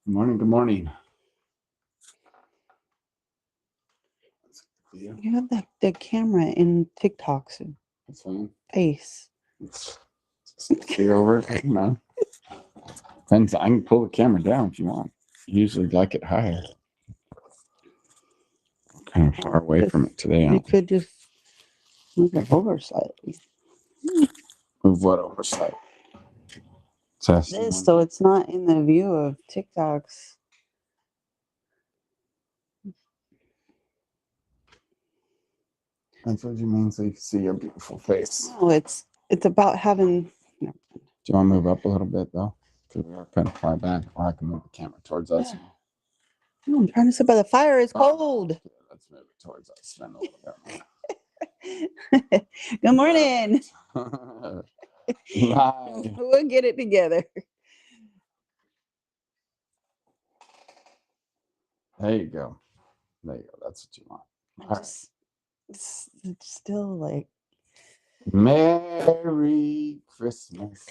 Good morning. Good morning. Yeah, You have the camera in TikTok's that's fine. face. Steer over it. No. Depends. I can pull the camera down if you want. Usually like it higher. Kind of far away from it today. You could just move it over slightly. Move what over side? Test. This, so it's not in the view of TikTok's. That's what you mean, so you can see your beautiful face. No, it's about having. Do you want to move up a little bit though? Because we are kind of far back, or I can move the camera towards us. No, I'm trying to sit by the fire. It's cold. Okay, let's move it towards us. Spend a little bit Good morning. more. Live. We'll get it together. There you go. There you go. That's what you want. All right. It's still like. Merry Christmas.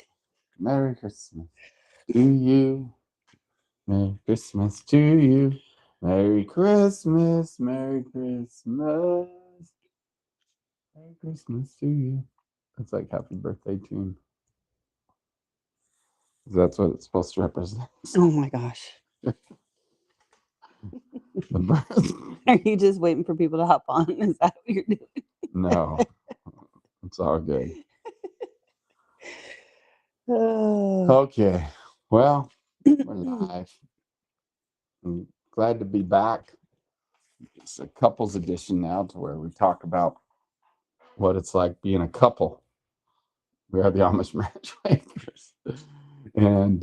Merry Christmas to you. Merry Christmas to you. Merry Christmas. Merry Christmas. Merry Christmas to you. It's like happy birthday tune. That's what it's supposed to represent. Oh my gosh. The birth. Are you just waiting for people to hop on? Is that what you're doing? No. It's all good. Okay. Well, we're live. I'm glad to be back. It's a couples edition now to where we talk about what it's like being a couple. We are the Amish Matchmakers. And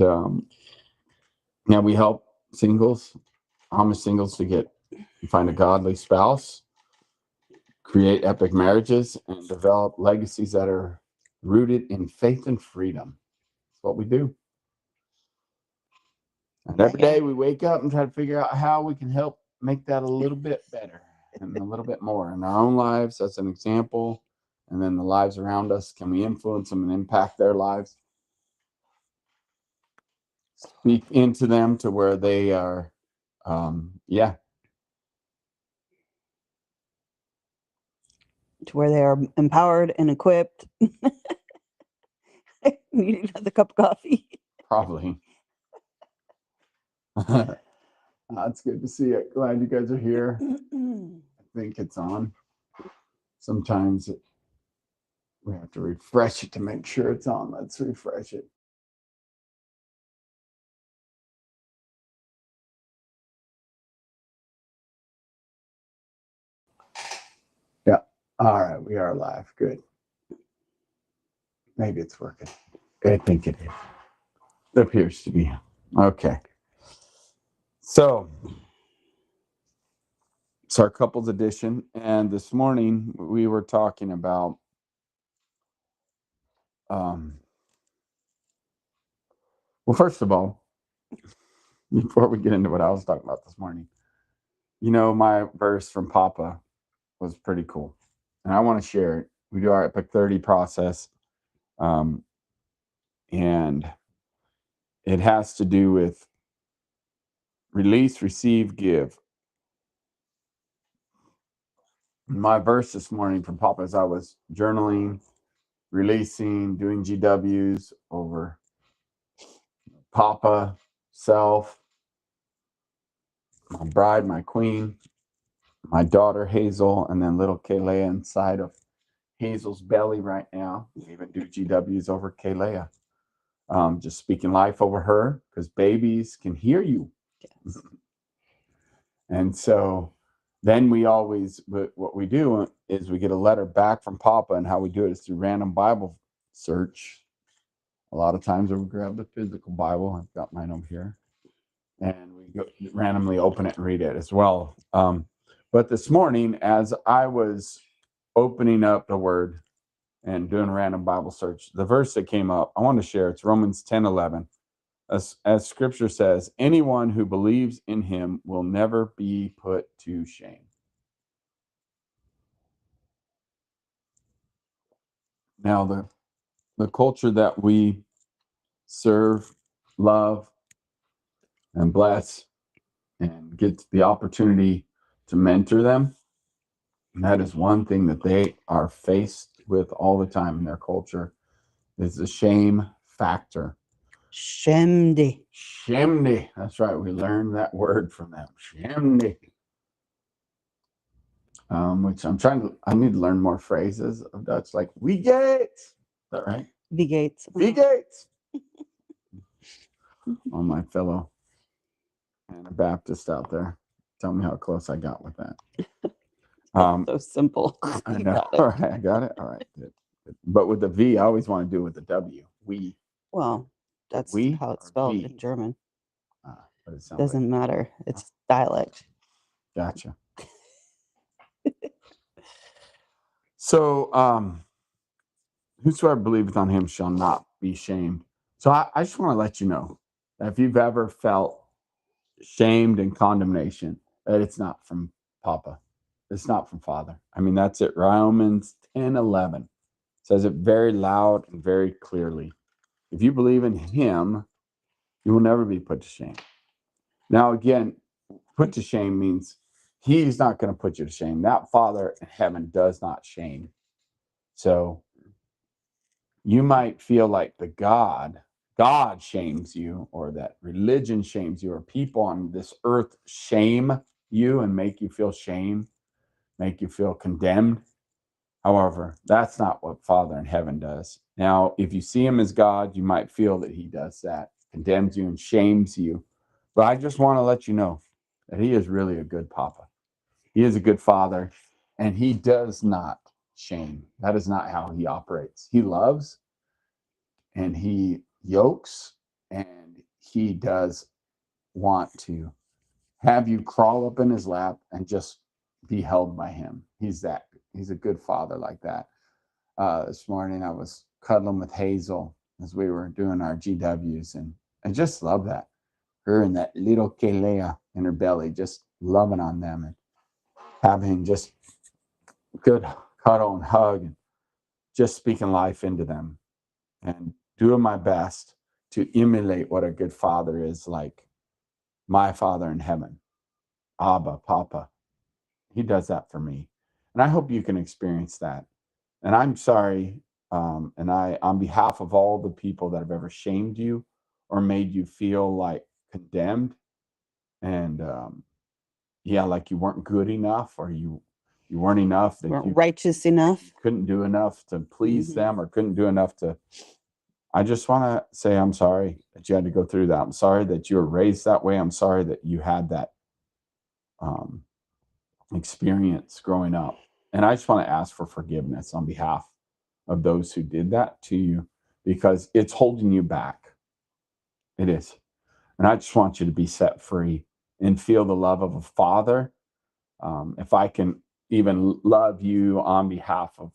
now we help singles, Amish singles, to find a godly spouse, create epic marriages, and develop legacies that are rooted in faith and freedom. That's what we do. And every day we wake up and try to figure out how we can help make that a little bit better and a little bit more in our own lives as an example. And then the lives around us, can we influence them and impact their lives? Speak into them to where they are, To where they are empowered and equipped. Need another cup of coffee. probably. It's good to see it. Glad you guys are here. I think it's on. Sometimes we have to refresh it to make sure it's on. Let's refresh it. Yeah. All right. We are live. Good. Maybe it's working. I think it is. It appears to be. Okay. So it's our couples edition. And this morning we were talking about well, first of all, before we get into what I was talking about this morning, my verse from Papa was pretty cool. And I want to share it. We do our Epic 30 process. And it has to do with release, receive, give. My verse this morning from Papa, as I was journaling, releasing, doing GWs over Papa, self, my bride, my queen, my daughter Hazel, and then little Kalea inside of Hazel's belly right now. We even do GWs over Kalea. Just speaking life over her because babies can hear you. Yes. And so then what we do is we get a letter back from Papa, and how we do it is through random Bible search. A lot of times we grab the physical Bible. I've got mine over here. And we go randomly open it and read it as well. But this morning, as I was opening up the Word and doing a random Bible search, the verse that came up, I want to share. It's Romans 10:11. As Scripture says, anyone who believes in him will never be put to shame. Now, the culture that we serve, love, and bless and get the opportunity to mentor them. And that is one thing that they are faced with all the time in their culture is the shame factor. Shemdi. Shemdi. That's right. We learned that word from them. Shemdi. Which I need to learn more phrases of Dutch, like "wie geht's." Is that right? The gates. Wie geht's? On my fellow Anabaptist out there. Tell me how close I got with that. So simple. I You know. got it. All right, I got it. All right. Good. But with the V, I always want to do it with the W. We. Well, that's We how it's or spelled we? in German. But it sounds like Doesn't matter. It's dialect. gotcha. So, whosoever believeth on him shall not be shamed. So I just want to let you know that if you've ever felt shamed and condemnation, that it's not from Papa. It's not from Father. I mean, that's it. Romans 10:11 says it very loud and very clearly. If you believe in him, you will never be put to shame. Now, again, put to shame means he's not going to put you to shame. That Father in heaven does not shame. So you might feel like God shames you, or that religion shames you, or people on this earth shame you and make you feel shame, make you feel condemned. However, that's not what Father in heaven does. Now, if you see him as God, you might feel that he does that, condemns you and shames you. But I just want to let you know that he is really a good Papa. He is a good Father, and he does not shame. That is not how he operates. He loves and he yokes, and he does want to have you crawl up in his lap and just be held by him. He's a good father like that. This morning I was cuddling with Hazel as we were doing our GWs, and I just love that. Her and that little Kelea in her belly, just loving on them and having just good cuddle and hug and just speaking life into them and doing my best to emulate what a good father is like my Father in heaven, Abba, Papa. He does that for me. And I hope you can experience that. And I'm sorry. On behalf of all the people that have ever shamed you or made you feel like condemned and, yeah, like you weren't good enough, or you weren't enough, that Weren't you righteous enough. couldn't do enough to please Mhm. them, or couldn't do enough to. I just want to say I'm sorry that you had to go through that. I'm sorry that you were raised that way. I'm sorry that you had that um, experience growing up. And I just want to ask for forgiveness on behalf of those who did that to you, because it's holding you back. It is. And I just want you to be set free and feel the love of a father. If I can even love you on behalf of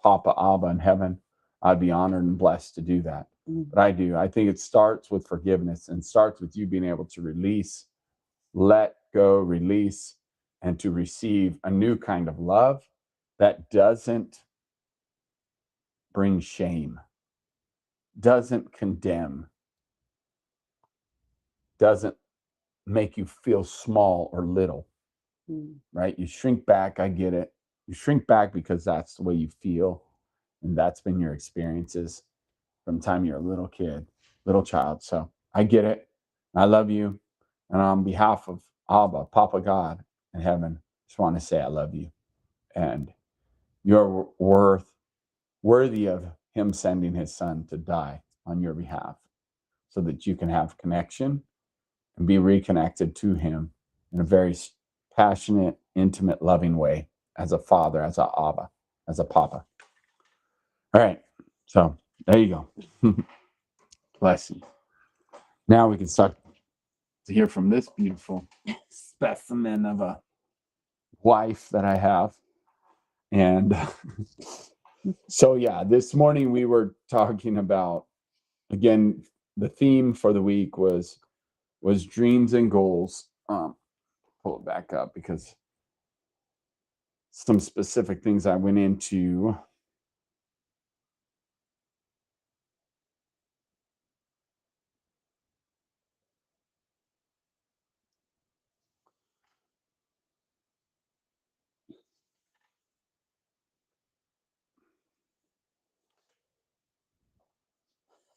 Papa Abba in heaven, I'd be honored and blessed to do that. But I do. I think it starts with forgiveness and starts with you being able to release, let go, release, and to receive a new kind of love that doesn't bring shame, doesn't condemn, doesn't make you feel small or little, right? You shrink back. I get it. You shrink back because that's the way you feel. And that's been your experiences from the time you're a little kid, little child. So I get it. I love you. And on behalf of Abba, Papa God in heaven, just want to say I love you. And you're worthy of him sending his son to die on your behalf so that you can have connection and be reconnected to him in a very passionate, intimate, loving way as a father, as a Abba, as a Papa. All right. So there you go. Bless you. Now we can start to hear from this beautiful specimen of a wife that I have. And so, yeah, this morning we were talking about, again, the theme for the week was dreams and goals. Pull it back up because some specific things I went into.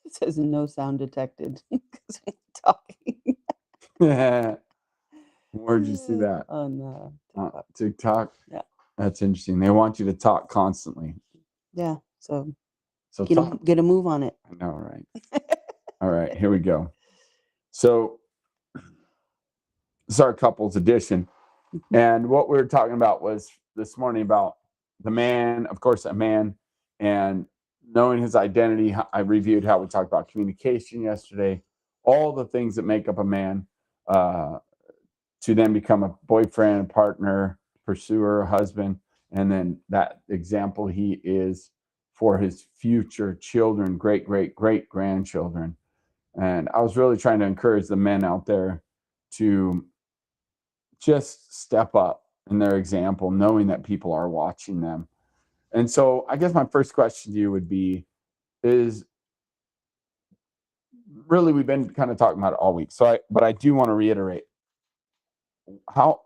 It says no sound detected because we're talking. Where'd you see that? On TikTok. TikTok. Yeah. That's interesting. They want you to talk constantly. Yeah. So So get talk. a move on it. I know, right? All right, here we go. So this is our couples edition. And what we were talking about was this morning about the man, of course, a man, and knowing his identity. I reviewed how we talked about communication yesterday, all the things that make up a man, to then become a boyfriend, a partner, pursuer, a husband, and then that example he is for his future children, great, great, great grandchildren. And I was really trying to encourage the men out there to just step up in their example, knowing that people are watching them. And so I guess my first question to you would be is really we've been kind of talking about it all week. But I do want to reiterate how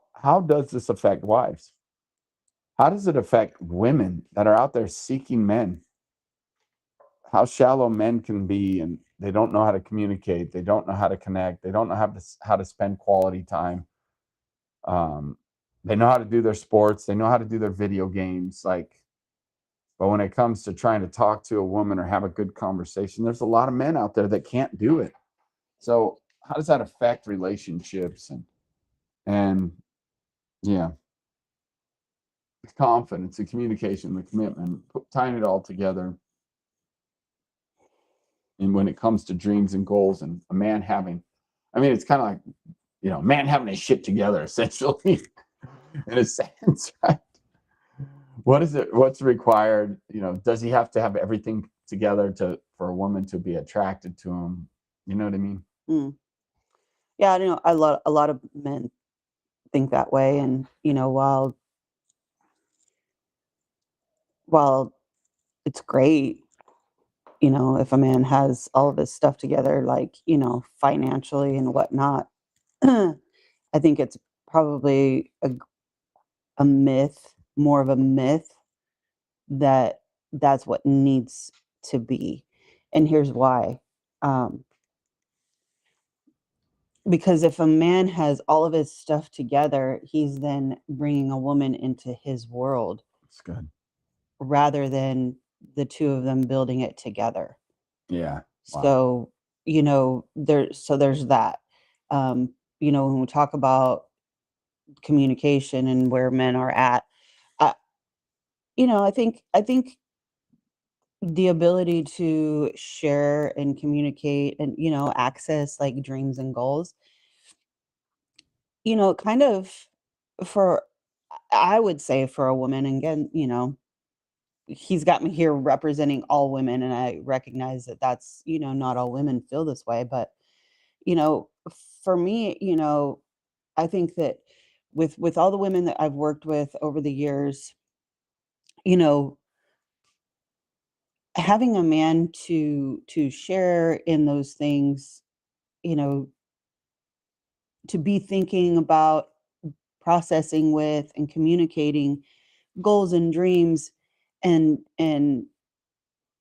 does this affect wives? How does it affect women that are out there seeking men? How shallow men can be, and they don't know how to communicate, they don't know how to connect, they don't know how to spend quality time. Um, they know how to do their sports, they know how to do their video games, like, but when it comes to trying to talk to a woman or have a good conversation, there's a lot of men out there that can't do it. So how does that affect relationships and yeah, the confidence, the communication, the commitment, tying it all together? And when it comes to dreams and goals and a man having, I mean, it's kind of like, man having his shit together, essentially, in a sense, right? What is it? What's required? Does he have to have everything together for a woman to be attracted to him? You know what I mean? Mm. Yeah, I know a lot of men think that way, and while it's great, if a man has all of his stuff together, like financially and whatnot, I think it's probably a myth, more of a myth that that's what needs to be, and here's why. Um, because if a man has all of his stuff together, he's then bringing a woman into his world It's good. rather than the two of them building it together. Yeah. Wow. So, there's that. When we talk about communication and where men are at, I, I think the ability to share and communicate and access like dreams and goals, kind of for I would say for a woman, and again, he's got me here representing all women, and I recognize that that's, not all women feel this way, but, you know, for me, I think that with all the women that I've worked with over the years, you know, having a man to share in those things, you know, to be thinking about, processing with, and communicating goals and dreams, and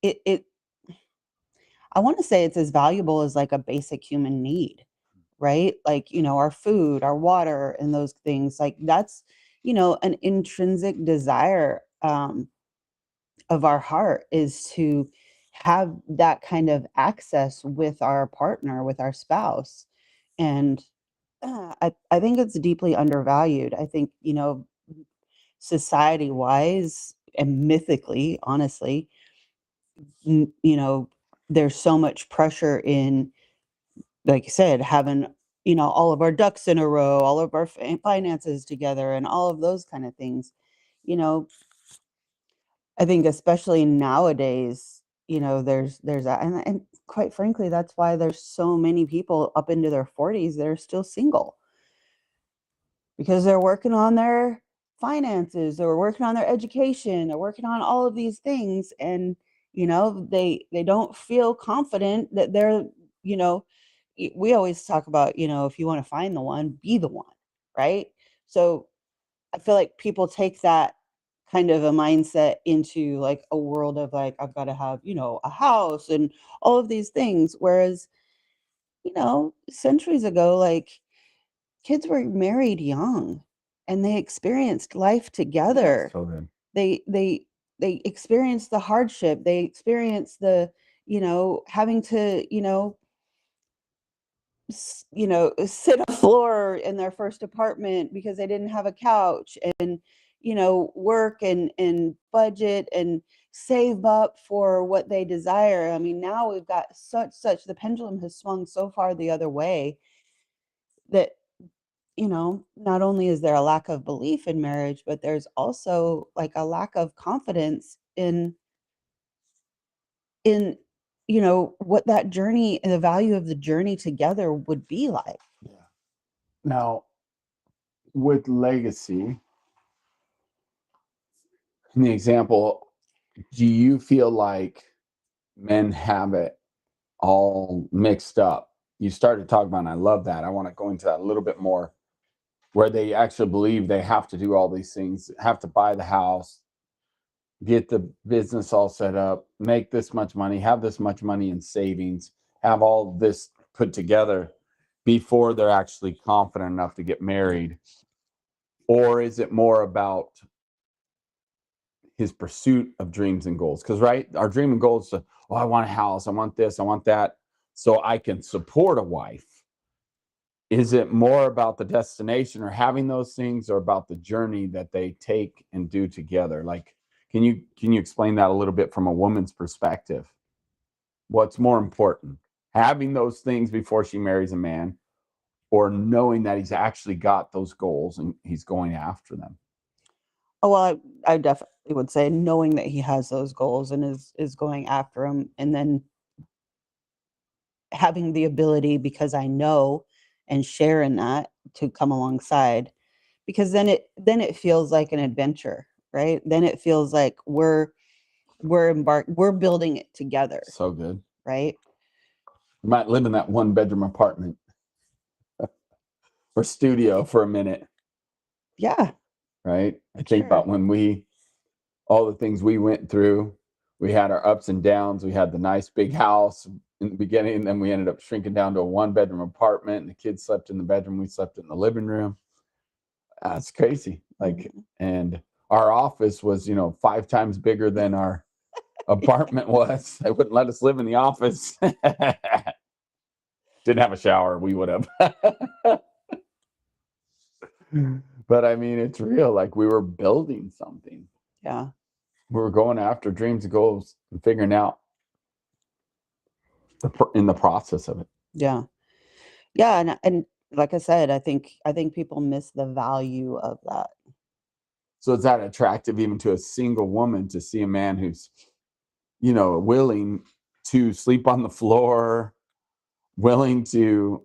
it I want to say it's as valuable as like a basic human need, right? Like, our food, our water, and those things. Like that's, an intrinsic desire of our heart is to have that kind of access with our partner, with our spouse. And I think it's deeply undervalued. I think, society wise and mythically, honestly, n- you know, there's so much pressure in, like you said, having, all of our ducks in a row, all of our finances together, and all of those kind of things. You know, I think especially nowadays, there's that, and quite frankly, that's why there's so many people up into their 40s that are still single because they're working on their finances, they're working on their education, they're working on all of these things, and they don't feel confident that they're, you know we always talk about, if you want to find the one, be the one, right? So I feel like people take that kind of a mindset into like a world of like, I've got to have, a house and all of these things. Whereas, centuries ago, like kids were married young and they experienced life together. So good. They experienced the hardship. They experienced the, having to, sit on the floor in their first apartment because they didn't have a couch, and work and budget and save up for what they desire. I mean, now we've got such the pendulum has swung so far the other way that not only is there a lack of belief in marriage, but there's also like a lack of confidence in what that journey and the value of the journey together would be like. Yeah. Now, with legacy, in the example, do you feel like men have it all mixed up? You started talking about, and I love that. I want to go into that a little bit more, where they actually believe they have to do all these things, have to buy the house, get the business all set up, make this much money, have this much money in savings, have all this put together before they're actually confident enough to get married? Or is it more about his pursuit of dreams and goals? Because, right, our dream and goal is to, oh, I want a house, I want this, I want that, so I can support a wife. Is it more about the destination or having those things, or about the journey that they take and do together? Like, can you explain that a little bit from a woman's perspective? What's more important, having those things before she marries a man, or knowing that he's actually got those goals and he's going after them? Oh, well, I definitely would say knowing that he has those goals and is going after them, and then having the ability, because I know and share in that, to come alongside, because then it feels like an adventure, right? Then it feels like we're building it together, So good. right? You might live in that one bedroom apartment or studio for a minute, Yeah, right? I think sure. about when all the things we went through. We had our ups and downs. We had the nice big house in the beginning, and then we ended up shrinking down to a one bedroom apartment, and the kids slept in the bedroom. We slept in the living room. That's crazy. Like, Mhm. and our office was, 5 times bigger than our apartment was. They wouldn't let us live in the office. Didn't have a shower. We would have. But I mean, it's real. Like, we were building something. Yeah, We were going after dreams and goals and figuring out in the process of it. yeah, yeah, and like I said, I think people miss the value of that. So is that attractive even to a single woman, to see a man who's, willing to sleep on the floor, willing to,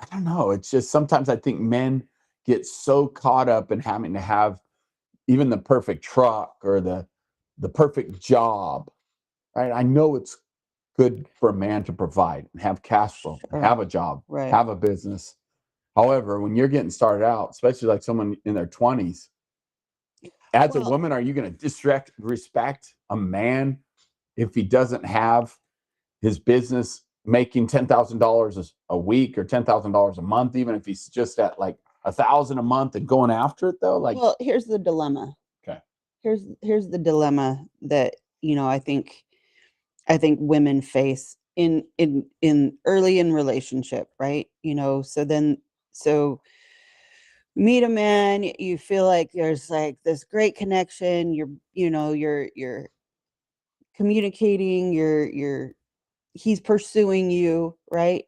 I don't know. It's just sometimes I think men get so caught up in having to have even the perfect truck or the perfect job, right? I know it's good for a man to provide and have cash flow, and Sure. have a job, Right. have a business. However, when you're getting started out, especially like someone in their 20s, as a Well, woman, are you going to disrespect a man if he doesn't have his business making $10,000 a week or $10,000 a month, even if he's just at like 1,000 a month and going after it though? Like, well, here's the dilemma. okay, Here's the dilemma that, I think women face in early in relationship, right? So meet a man, you feel like there's like this great connection, you're communicating, he's pursuing you, right?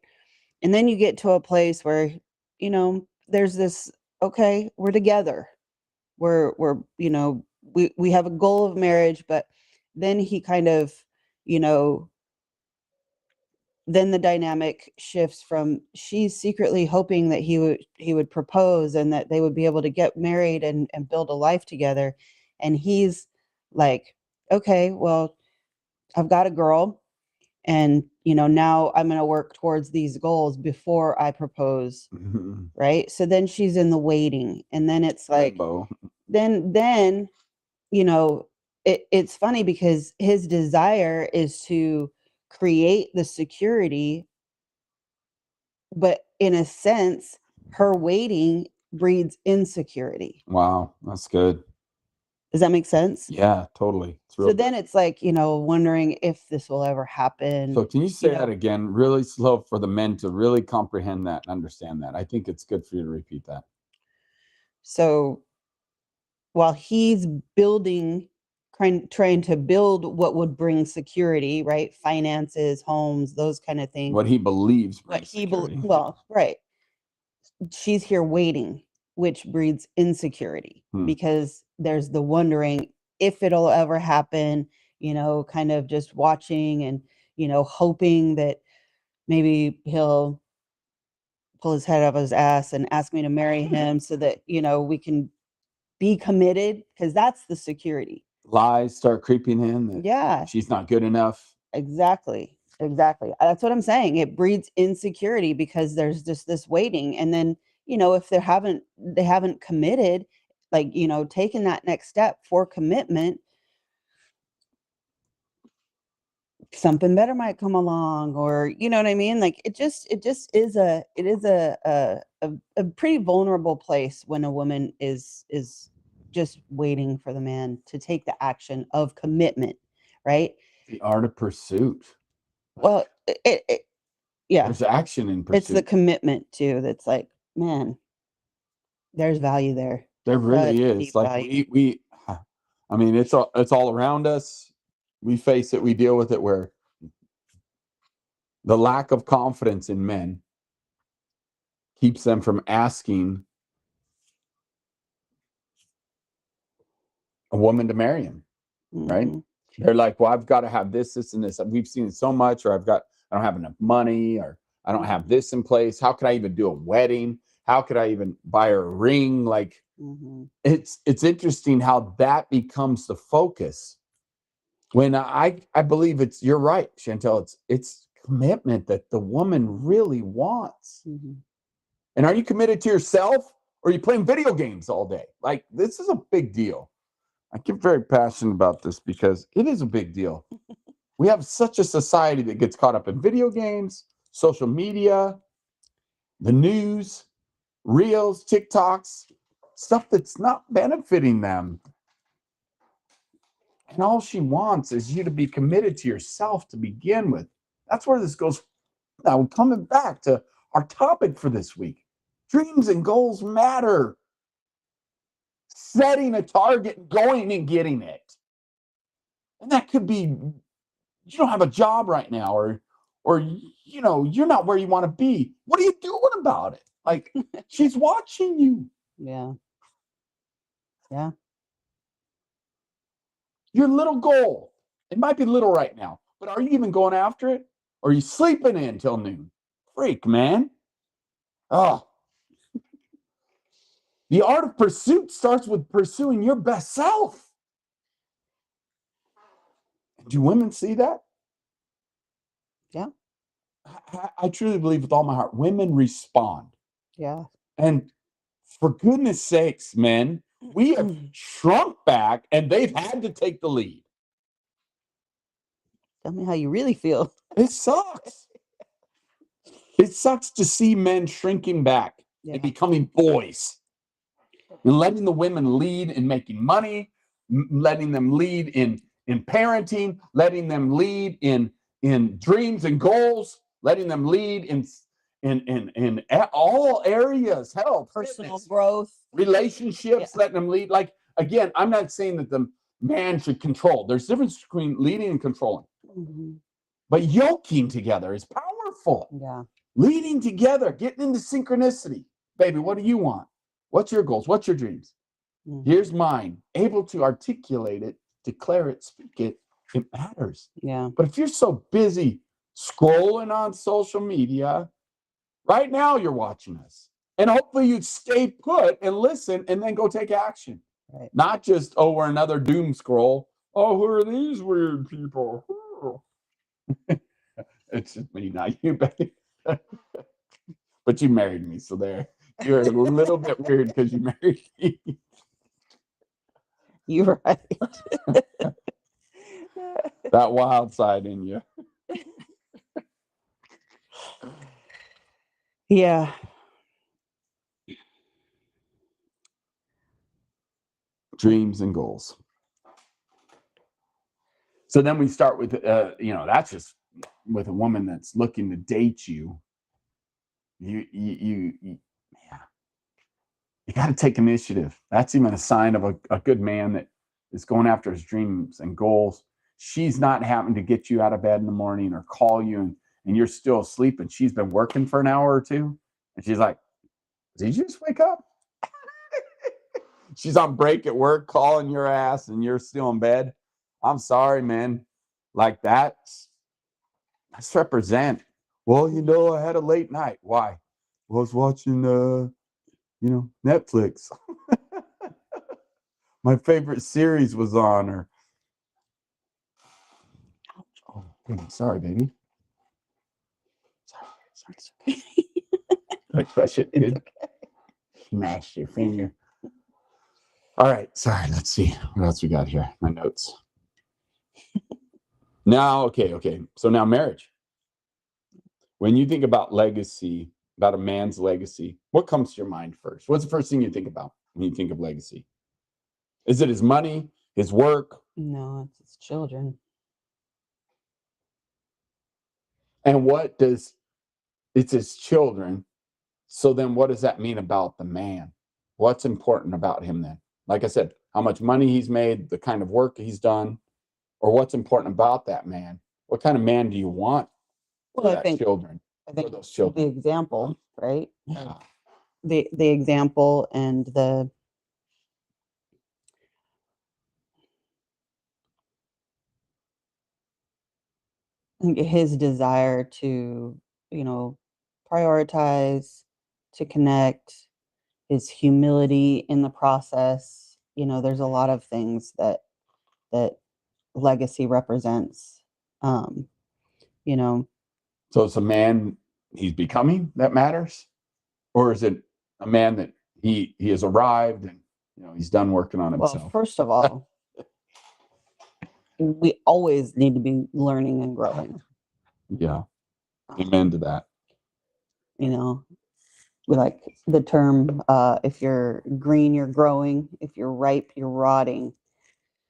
And then you get to a place where, there's this, okay, we're together. We have a goal of marriage, but then he kind of, you know, then the dynamic shifts from she's secretly hoping that he would propose and that they would be able to get married and build a life together. And he's like, okay, well, I've got a girl, and now I'm going to work towards these goals before I propose. Right? So then she's in the waiting, and then it's like, limbo. then it's funny because his desire is to create the security, but in a sense, her waiting breeds insecurity. Wow, that's good. Does that make sense? Yeah, totally. It's real So good. then it's like, wondering if this will ever happen. So can you say know. that again really slow for the men to really comprehend that and understand that? I think it's good for you to repeat that. So while he's trying to build what would bring security, right? Finances, homes, those kind of things. What he believes What brings he security. well, right. She's here waiting, which breeds insecurity because there's the wondering if it'll ever happen, kind of just watching and, hoping that maybe he'll pull his head up his ass and ask me to marry him so that, we can be committed, because that's the security. Lies start creeping in that Yeah, she's not good enough. exactly. That's what I'm saying. It breeds insecurity because there's just this waiting. And then, if they haven't committed, like, taken that next step for commitment, something better might come along, or you know what I mean? Like it is a pretty vulnerable place when a woman is just waiting for the man to take the action of commitment, right? The art of pursuit. Well, yeah, There's action in pursuit. it's the commitment too that's like, man, there's value there. There really Such is. deep Like value. I mean, it's all around us. We face it, we deal with it, where the lack of confidence in men keeps them from asking a woman to marry him, right? Mhm. They're like, well, I've got to have this, this, and this. We've seen it so much, or I don't have enough money, or I don't have this in place. How could I even do a wedding? How could I even buy her a ring? Like, it's interesting how that becomes the focus. When I believe you're right, Chantel. It's commitment that the woman really wants. And are you committed to yourself, or are you playing video games all day? Like, this is a big deal. I get very passionate about this because it is a big deal. We have such a society that gets caught up in video games, social media, the news, reels, TikToks, stuff that's not benefiting them. And all she wants is you to be committed to yourself to begin with. That's where this goes. Now, coming back to our topic for this week, dreams and goals matter. Setting a target and going and getting it. And that could be, you don't have a job right now, or you're not where you want to be. What are you doing about it? Like, she's watching you. Yeah. Your little goal, it might be little right now, but are you even going after it? Or are you sleeping in till noon? Freak, man. Oh. The art of pursuit starts with pursuing your best self. Do women see that? Yeah. I truly believe with all my heart, women respond. Yeah. And for goodness sakes, men, we have shrunk back and they've had to take the lead. Tell me how you really feel. It sucks. It sucks to see men shrinking back and becoming boys and letting the women lead in making money, letting them lead in parenting, letting them lead in dreams and goals, letting them lead in all areas, health, Personal fitness, growth, relationships, letting them lead. Like, again, I'm not saying that the man should control. There's a difference between leading and controlling. But yoking together is powerful. Yeah. Leading together, getting into synchronicity. Baby, what do you want? What's your goals? What's your dreams? Here's mine. Able to articulate it, declare it, speak it. It matters. Yeah. But if you're so busy scrolling on social media, right now you're watching us. And hopefully you'd stay put and listen and then go take action. Right. Not just, oh, we're another doom scroll. Oh, who are these weird people? It's just me, not you, baby. But you married me, so there. You're a little bit weird because you married me. You're right. That wild side in you. Yeah. Dreams and goals. So then we start with, that's just with a woman that's looking to date you. You got to take initiative. That's even a sign of a good man that is going after his dreams and goals. She's not having to get you out of bed in the morning or call you and you're still asleep and she's been working for an hour or two. And she's like, did you just wake up? She's on break at work calling your ass and you're still in bed. I'm sorry, man. Like that's represent. Well, I had a late night. Why? Well, I was watching Netflix. My favorite series was on her. Oh, sorry, baby. Sorry. I crush it, dude. Okay. Smash your finger. All right, sorry. Let's see what else we got here. My notes. Now, okay. So now marriage. When you think about legacy, about a man's legacy, what comes to your mind first? What's the first thing you think about when you think of legacy? Is it his money, his work? No, it's his children. And it's his children. So then what does that mean about the man? What's important about him then? Like I said, how much money he's made, the kind of work he's done, or what's important about that man? What kind of man do you want for Well, that children? I think For those children. the example, right? Yeah. The example and his desire to, prioritize, to connect, his humility in the process. There's a lot of things that legacy represents. You know, So it's a man he's becoming that matters? Or is it a man that he has arrived and he's done working on well, himself? first of all, we always need to be learning and growing. Yeah. Amen to that. Like the term, if you're green, you're growing. If you're ripe, you're rotting.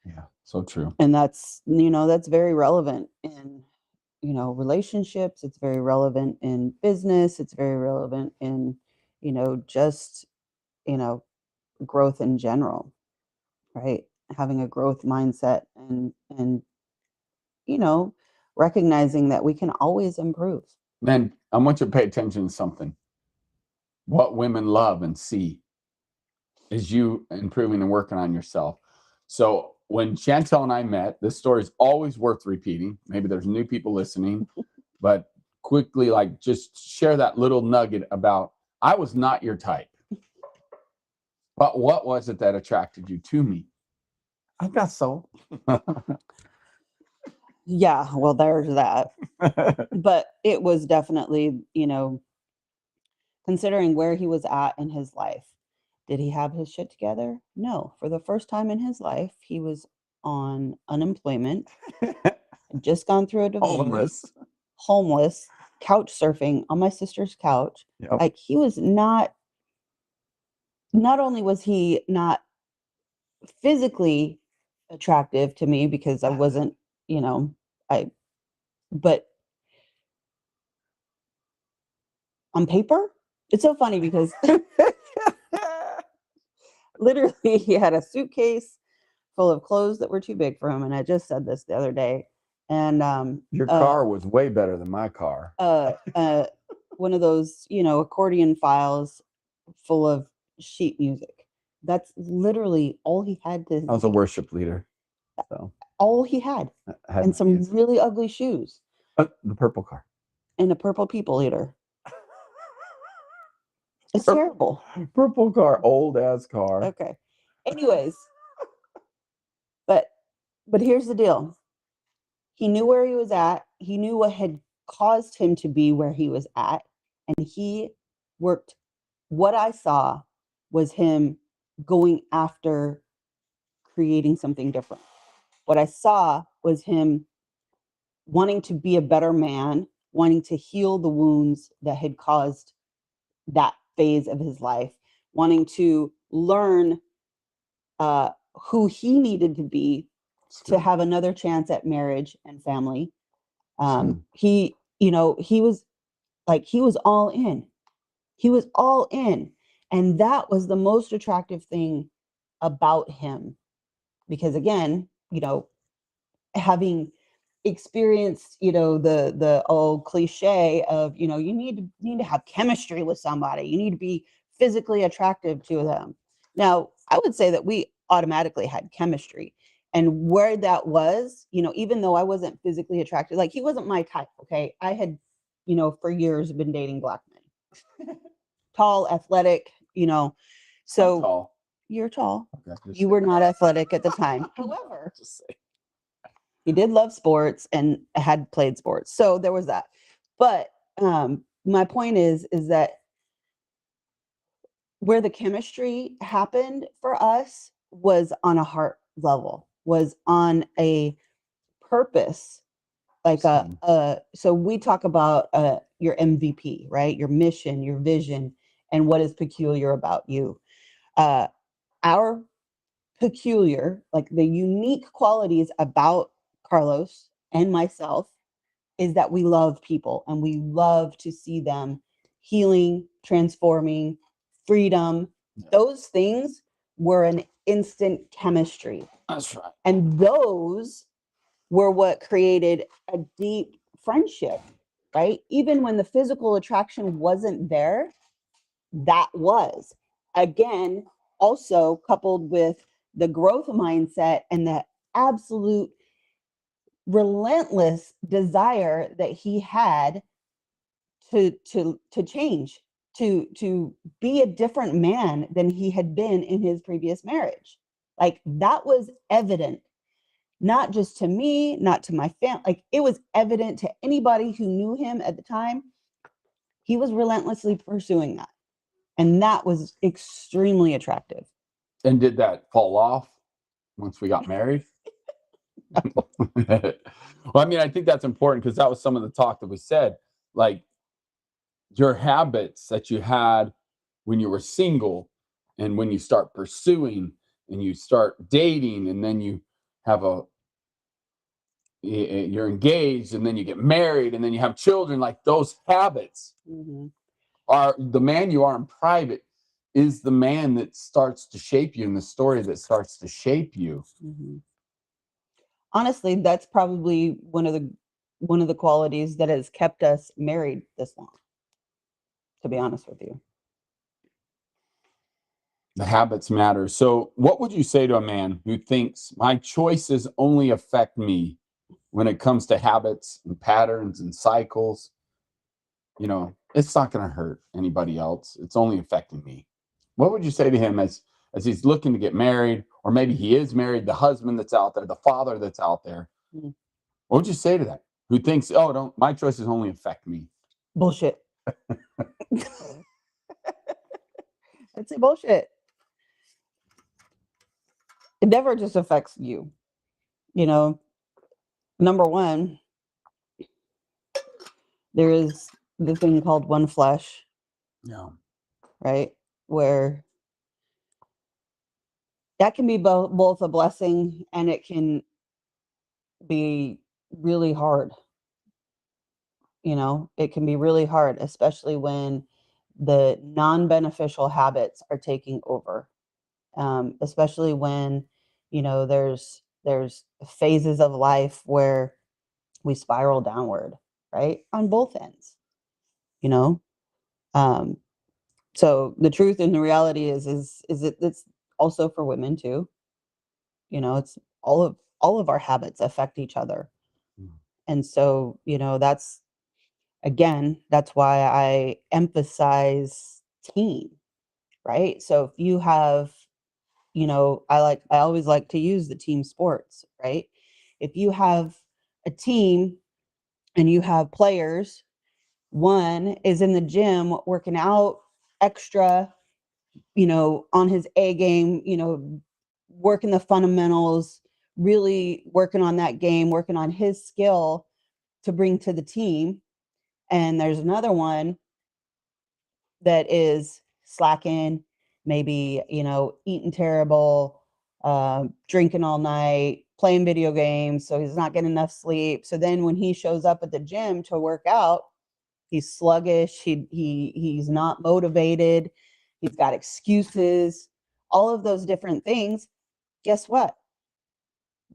Yeah. So true. And that's very relevant in, relationships. It's very relevant in business. It's very relevant in, just, growth in general, right? Having a growth mindset and, recognizing that we can always improve. Man, I want you to pay attention to something. What women love and see is you improving and working on yourself. So when Chantel and I met, this story is always worth repeating. Maybe there's new people listening, but quickly, like, just share that little nugget about I was not your type. But what was it that attracted you to me? I got soul. Yeah, well, there's that. But it was definitely, considering where he was at in his life. Did he have his shit together? No. For the first time in his life, he was on unemployment, just gone through a divorce, homeless, couch surfing on my sister's couch. Yep. Like he was not only was he not physically attractive to me because I wasn't, but on paper, it's so funny because literally he had a suitcase full of clothes that were too big for him. And I just said this the other day. And your car was way better than my car. One of those, accordion files full of sheet music. That's literally all he had to. I was a worship leader. So all he had. And some really ugly shoes. The purple car. And a purple people eater. It's terrible. Purple car, old ass car. Okay. Anyways. But here's the deal. He knew where he was at. He knew what had caused him to be where he was at. And he worked. What I saw was him going after creating something different. What I saw was him wanting to be a better man, wanting to heal the wounds that had caused that phase of his life, wanting to learn who he needed to be to have another chance at marriage and family. He, he was all in. He was all in. And that was the most attractive thing about him. Because again, having experienced, the old cliche of, you need to have chemistry with somebody. You need to be physically attractive to them. Now, I would say that we automatically had chemistry. And where that was, even though I wasn't physically attracted, like he wasn't my type, okay? I had, for years been dating black men. Tall, athletic, so I'm tall. you're tall. Okay, You were not athletic at the time. However, he did love sports and had played sports. So there was that. But my point is that where the chemistry happened for us was on a heart level, was on a purpose. Like so we talk about your MVP, right? Your mission, your vision, and what is peculiar about you. Our peculiar, like the unique qualities about Carlos and myself is that we love people and we love to see them healing, transforming, freedom. Yeah. Those things were an instant chemistry. That's right. And those were what created a deep friendship, right? Even when the physical attraction wasn't there, that was. Again, also coupled with the growth mindset and the absolute relentless desire that he had to change, to be a different man than he had been in his previous marriage. Like that was evident, not just to me, not to my family. Like it was evident to anybody who knew him at the time. He was relentlessly pursuing that. And that was extremely attractive. And did that fall off once we got married? Well, I mean, I think that's important because that was some of the talk that was said. Like your habits that you had when you were single and when you start pursuing and you start dating and then you have you're engaged and then you get married and then you have children, like those habits are the man you are in private is the man that starts to shape you in the story that starts to shape you. Honestly, that's probably one of the qualities that has kept us married this long, to be honest with you. The habits matter. So what would you say to a man who thinks my choices only affect me when it comes to habits and patterns and cycles? It's not going to hurt anybody else. It's only affecting me. What would you say to him as he's looking to get married, or maybe he is married, the husband that's out there, the father that's out there? What would you say to that? Who thinks, oh, don't my choices only affect me? Bullshit. I'd say bullshit. It never just affects you. Number one, there is the thing called one flesh. Yeah. Right? Where that can be both a blessing and it can be really hard. It can be really hard, especially when the non-beneficial habits are taking over. Especially when, there's phases of life where we spiral downward, right? On both ends, so the truth and the reality is it's also for women too. It's all of our habits affect each other. And so, that's why I emphasize team, right? So if you have, I always like to use the team sports, right? If you have a team and you have players, one is in the gym working out extra, on his A game, working the fundamentals, really working on that game, working on his skill to bring to the team. And there's another one that is slacking, maybe, eating terrible, drinking all night, playing video games, so he's not getting enough sleep. So then when he shows up at the gym to work out, he's sluggish, he's not motivated, he's got excuses, all of those different things. Guess what?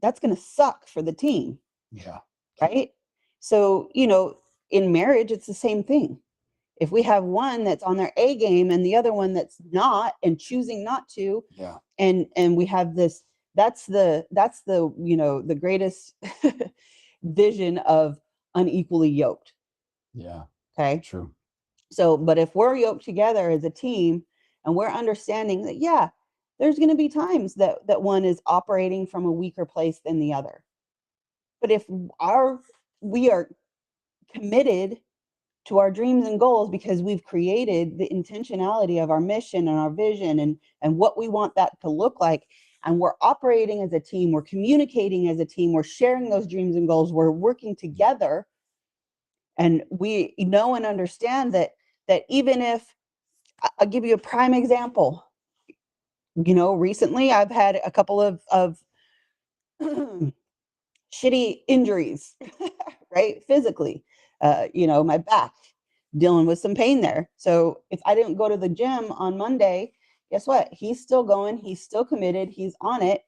That's going to suck for the team. Yeah. Right? So, in marriage, it's the same thing. If we have one that's on their A game and the other one that's not and choosing not to, Yeah. and we have this, that's the greatest vision of unequally yoked. Yeah. Okay. True. So, but if we're yoked together as a team and we're understanding that, yeah, there's going to be times that one is operating from a weaker place than the other. But if we are committed to our dreams and goals because we've created the intentionality of our mission and our vision and what we want that to look like, and we're operating as a team, we're communicating as a team, we're sharing those dreams and goals, we're working together, and we know and understand that even if I'll give you a prime example. Recently I've had a couple of shitty injuries, right? Physically, my back, dealing with some pain there. So if I didn't go to the gym on Monday, guess what? He's still going, he's still committed, he's on it.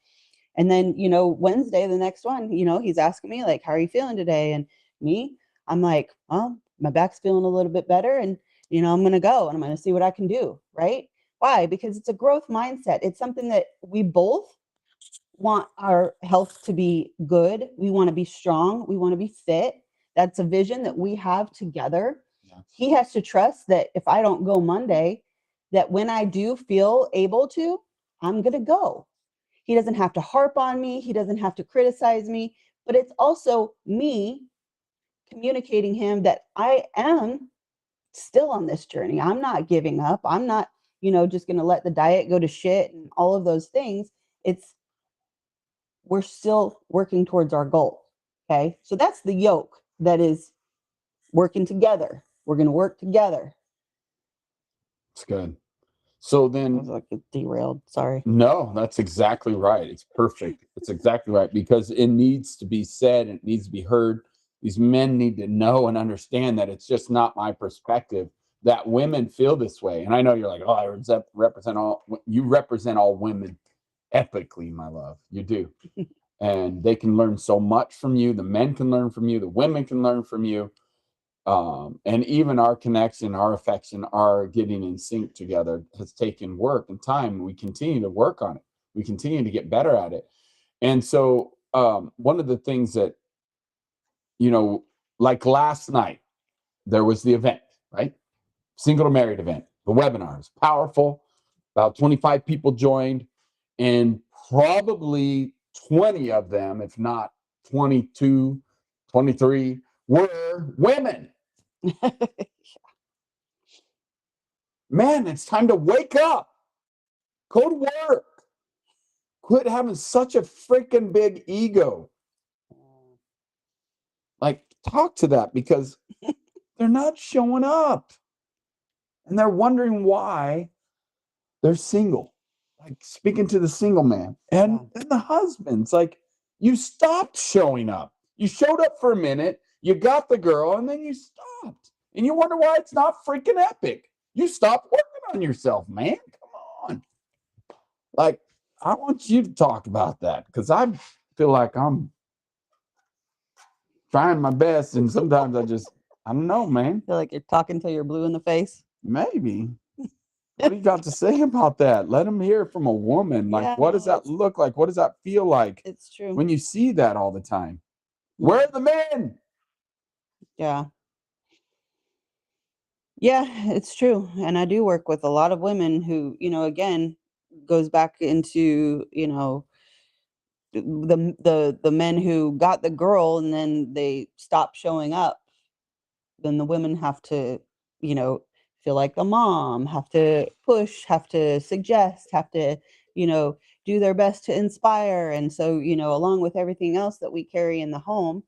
And then, Wednesday, the next one, he's asking me like, how are you feeling today? And me, I'm like, well, my back's feeling a little bit better. And, I'm going to go and I'm going to see what I can do. Right. Why? Because it's a growth mindset. It's something that we both want our health to be good. We want to be strong. We want to be fit. That's a vision that we have together. Yeah. He has to trust that if I don't go Monday, that when I do feel able to, I'm going to go. He doesn't have to harp on me. He doesn't have to criticize me. But it's also me communicating him that I am still on this journey. I'm not giving up. I'm not, just going to let the diet go to shit and all of those things. We're still working towards our goal. Okay. So that's the yoke that is working together. We're going to work together. It's good. So I was then, like derailed. Sorry. no, that's exactly right. It's perfect. It's exactly right, because it needs to be said and it needs to be heard. These men need to know and understand that it's just not my perspective, that women feel this way. And I know you're like, oh, I represent all, you represent all women epically, my love. You do. And they can learn so much from you. The men can learn from you. The women can learn from you. And even our connection, our affection, our getting in sync together has taken work and time. We continue to work on it. We continue to get better at it. And so, one of the things that, like last night, there was the event, right? Single to married event. The webinar is powerful. About 25 people joined, and probably 20 of them, if not 22, 23, were women. Man, it's time to wake up. Go to work. Quit having such a freaking big ego. Like, talk to that, because they're not showing up. And they're wondering why they're single. Like, speaking to the single man and the husbands, like, you stopped showing up. You showed up for a minute, you got the girl, and then you stopped. And you wonder why it's not freaking epic. You stopped working on yourself, man. Come on. Like, I want you to talk about that, because I feel like I'm trying my best, and sometimes I don't know, man. I feel like you're talking till you're blue in the face. Maybe. What do you got to say about that? Let them hear from a woman. Like, Yeah, what does that look like? What does that feel like It's true. when you see that all the time? Where are the men? Yeah. Yeah, it's true. And I do work with a lot of women who, again, goes back into, the men who got the girl and then they stop showing up. Then the women have to, feel like the mom, have to push, have to suggest, have to, do their best to inspire. And so, along with everything else that we carry in the home,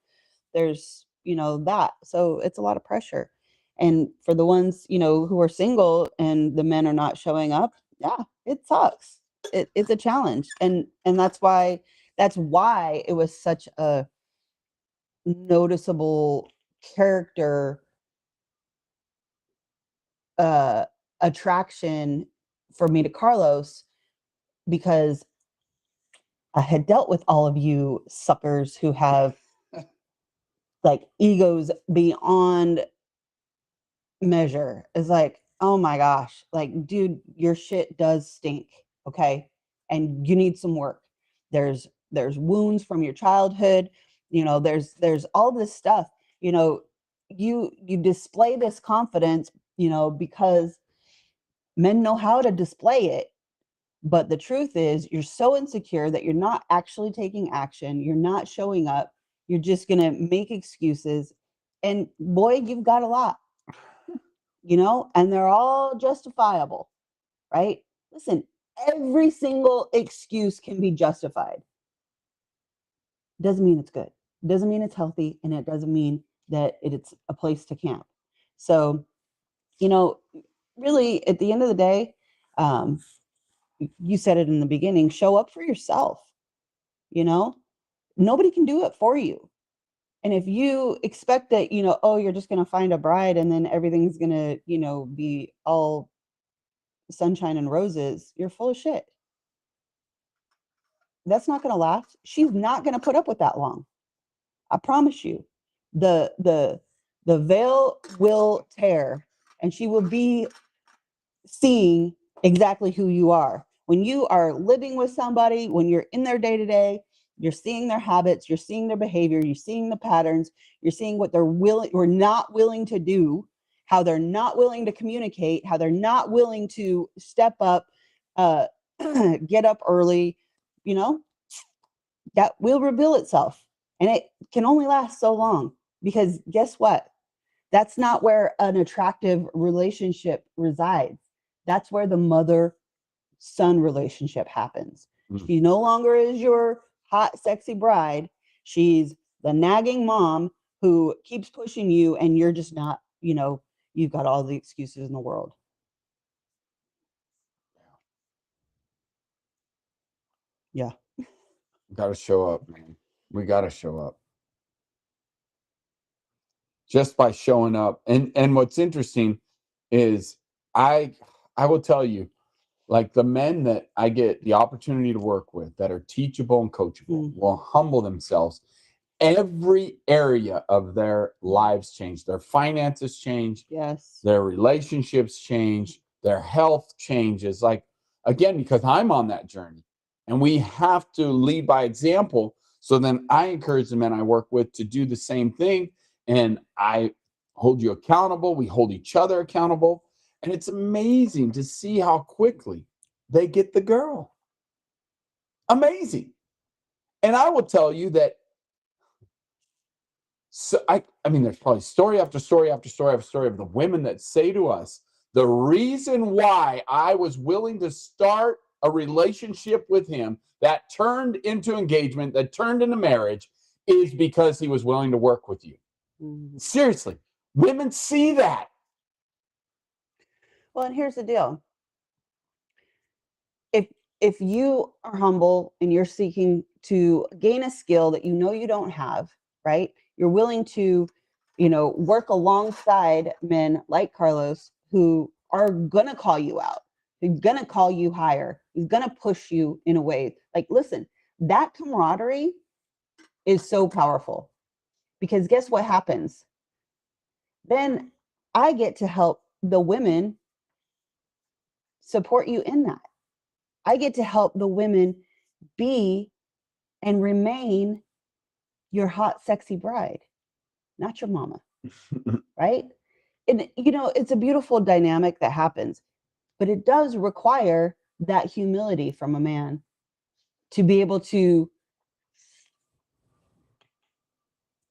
there's, that. So it's a lot of pressure. And for the ones, who are single and the men are not showing up, yeah, it sucks. It's a challenge. And that's why it was such a noticeable character attraction for me to Carlos, because I had dealt with all of you suckers who have like egos beyond measure. It's like, oh my gosh, like, dude, your shit does stink. Okay. And you need some work. There's wounds from your childhood. There's all this stuff, you display this confidence, because men know how to display it. But the truth is, you're so insecure that you're not actually taking action. You're not showing up. You're just going to make excuses. And boy, you've got a lot, and they're all justifiable, right? Listen, every single excuse can be justified. Doesn't mean it's good. Doesn't mean it's healthy. And it doesn't mean that it's a place to camp. So, really, at the end of the day, you said it in the beginning, show up for yourself. Nobody can do it for you. And if you expect that, oh, you're just going to find a bride and then everything's going to, be all sunshine and roses, you're full of shit. That's not going to last. She's not going to put up with that long. I promise you. The veil will tear and she will be seeing exactly who you are. When you are living with somebody, when you're in their day-to-day, you're seeing their habits, you're seeing their behavior, you're seeing the patterns, you're seeing what they're willing or not willing to do, how they're not willing to communicate, how they're not willing to step up, get up early, that will reveal itself. And it can only last so long, because guess what? That's not where an attractive relationship resides. That's where the mother-son relationship happens. She no longer is your hot, sexy bride. She's the nagging mom who keeps pushing you, and you're just not, you've got all the excuses in the world. Yeah. Got to show up, man. We got to show up. Just by showing up. And what's interesting is I will tell you, like, the men that I get the opportunity to work with that are teachable and coachable will humble themselves. Every area of their lives change. Their finances change. Yes. Their relationships change. Their health changes. Like, again, because I'm on that journey. And we have to lead by example. So then I encourage the men I work with to do the same thing. And I hold you accountable. We hold each other accountable. And it's amazing to see how quickly they get the girl. Amazing. And I will tell you that, so I mean, there's probably story after story after story after story of the women that say to us, the reason why I was willing to start a relationship with him that turned into engagement, that turned into marriage, is because he was willing to work with you. Seriously, women see that. Well, and here's the deal. If you are humble and you're seeking to gain a skill that you don't have, right? You're willing to, work alongside men like Carlos who are gonna call you out, who's gonna call you higher, who's gonna push you in a way. Like, listen, that camaraderie is so powerful, because guess what happens? Then I get to help the women support you in that. I get to help the women be and remain your hot, sexy bride, not your mama, right? And, it's a beautiful dynamic that happens, but it does require that humility from a man to be able to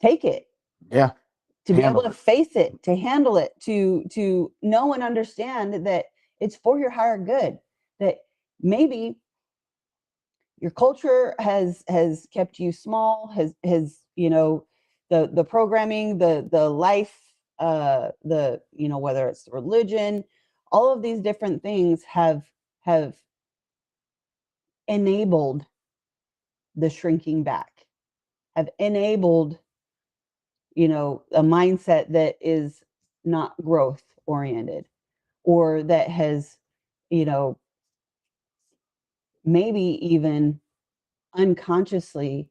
take it. Yeah. To be able to face it, to handle it, to know and understand that it's for your higher good, that maybe your culture has kept you small, has the programming, the life, the whether it's religion, all of these different things have enabled the shrinking back, have enabled a mindset that is not growth oriented, or that has maybe even unconsciously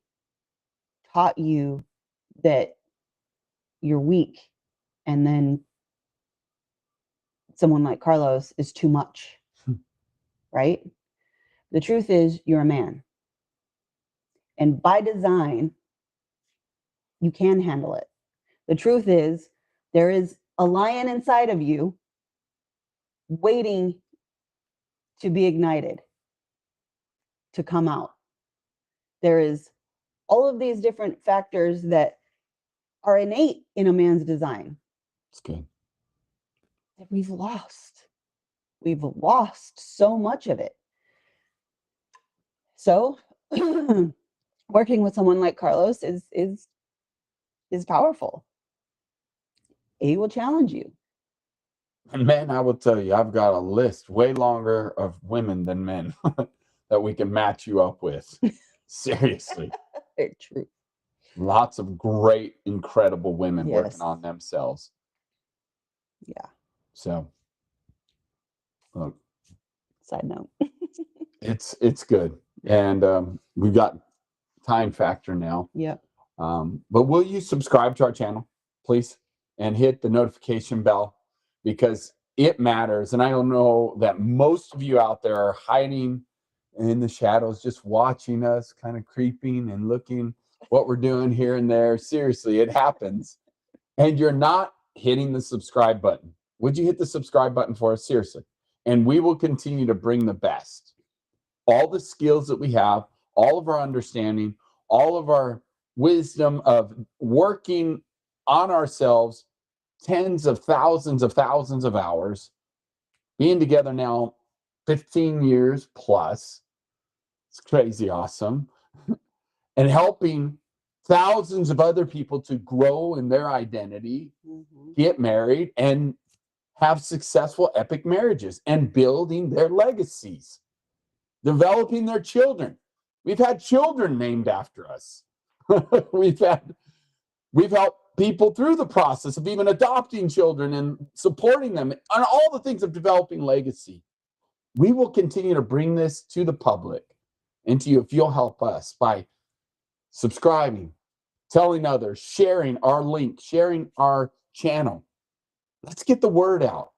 taught you that you're weak, and then someone like Carlos is too much, right? The truth is you're a man, and by design you can handle it. The truth is there is a lion inside of you waiting to be ignited, to come out. There is all of these different factors that are innate in a man's design. It's good. That we've lost. We've lost so much of it. So working with someone like Carlos is powerful. He will challenge you. And men, I will tell you, I've got a list way longer of women than men that we can match you up with. Seriously. True. Lots of great, incredible women working on themselves. Yeah. So, look. Side note. It's good. And we've got time factor now. Yep. But will you subscribe to our channel, please? And hit the notification bell, because it matters. And I don't know that most of you out there are hiding in the shadows, just watching us, kind of creeping and looking what we're doing here and there. Seriously, it happens. And you're not hitting the subscribe button. Would you hit the subscribe button for us? Seriously. And we will continue to bring the best. All the skills that we have, all of our understanding, all of our wisdom of working on ourselves, tens of thousands of hours, being together now 15 years plus. It's crazy awesome. And helping thousands of other people to grow in their identity, get married, and have successful epic marriages, and building their legacies, developing their children. We've had children named after us. we've helped people through the process of even adopting children and supporting them on all the things of developing legacy. We will continue to bring this to the public and to you if you'll help us by subscribing, telling others, sharing our link, sharing our channel. Let's get the word out.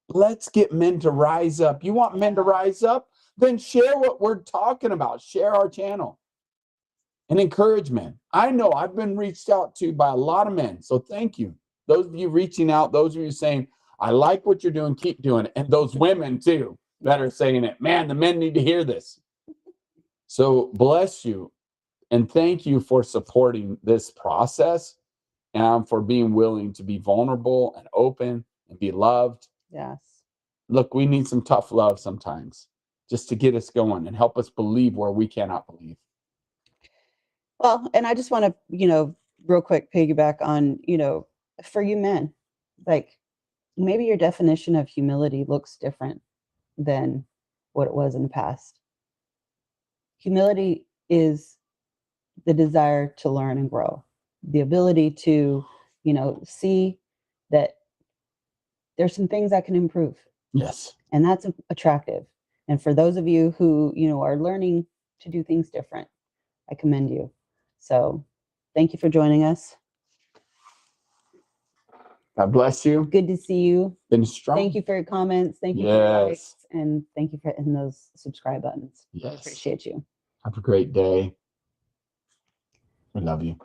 Let's get men to rise up. You want men to rise up? Then share what we're talking about. Share our channel and encourage men. I know I've been reached out to by a lot of men, so thank you. Those of you reaching out, those of you saying, I like what you're doing, keep doing it. And those women too that are saying it. Man, the men need to hear this. So bless you and thank you for supporting this process and for being willing to be vulnerable and open and be loved. Yes. Look, we need some tough love sometimes just to get us going and help us believe where we cannot believe. Well, and I just want to, real quick piggyback on, for you men, like maybe your definition of humility looks different than what it was in the past. Humility is the desire to learn and grow, the ability to, see that there's some things that can improve. Yes. And that's attractive. And for those of you who, are learning to do things different, I commend you. So thank you for joining us. God bless you. Good to see you. Been strong. Thank you for your comments. Thank you for your likes. And thank you for hitting those subscribe buttons. Yes. Appreciate you. Have a great day. We love you.